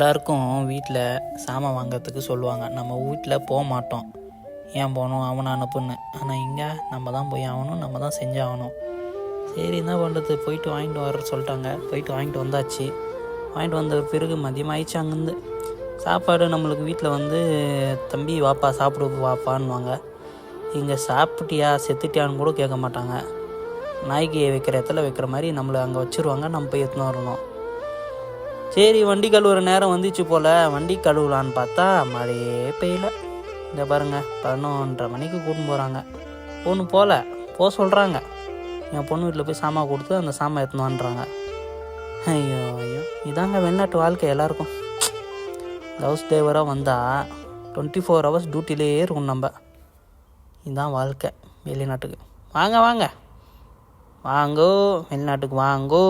எல்லாருக்கும் வீட்டில் சாமான் வாங்கிறதுக்கு சொல்லுவாங்க. நம்ம வீட்டில் போக மாட்டோம், ஏன் போகணும் அவனை அனுப்புன்னு. ஆனால் இங்கே நம்ம தான் போய் ஆகணும், நம்ம தான் செஞ்சாகணும். சரி என்ன பண்ணுறது, போயிட்டு வாங்கிட்டு வர சொல்லிட்டாங்க. போயிட்டு வாங்கிட்டு வந்தாச்சு. வாங்கிட்டு வந்த பிறகு மதியம் ஆயிடுச்சு. அங்கேருந்து சாப்பாடு நம்மளுக்கு வீட்டில் தம்பி வாப்பா சாப்பிடு வாப்பான்னுவாங்க. இங்கே சாப்பிட்டியா செத்துட்டியான்னு கூட கேட்க மாட்டாங்க. நாய்க்கு வைக்கிற இடத்துல வைக்கிற மாதிரி நம்மளை அங்கே வச்சுருவாங்க. நம்ம போய் எடுத்துன்னு வரணும். சரி வண்டி கழுவுற நேரம் வந்துச்சு போல், வண்டி கழுவலான்னு பார்த்தா மழையே பெய்யல. இந்த பாருங்கள் 11:30 மணிக்கு கூட்டின்னு போகிறாங்க. பொண்ணு போக சொல்கிறாங்க. என் பொண்ணு வீட்டில் போய் சாமான் கொடுத்து அந்த சாமான் எடுத்துன்னு வந்துடுறாங்க. ஐயோ இதாங்க வெளிநாட்டு வாழ்க்கை. எல்லாருக்கும் ஹவுஸ் டிரைவராக வந்தால் 24 hours டியூட்டிலே இருக்கும் நம்ம. இதுதான் வாழ்க்கை வெளிநாட்டுக்கு. வாங்க வாங்கோ வெளிநாட்டுக்கு வாங்கோ.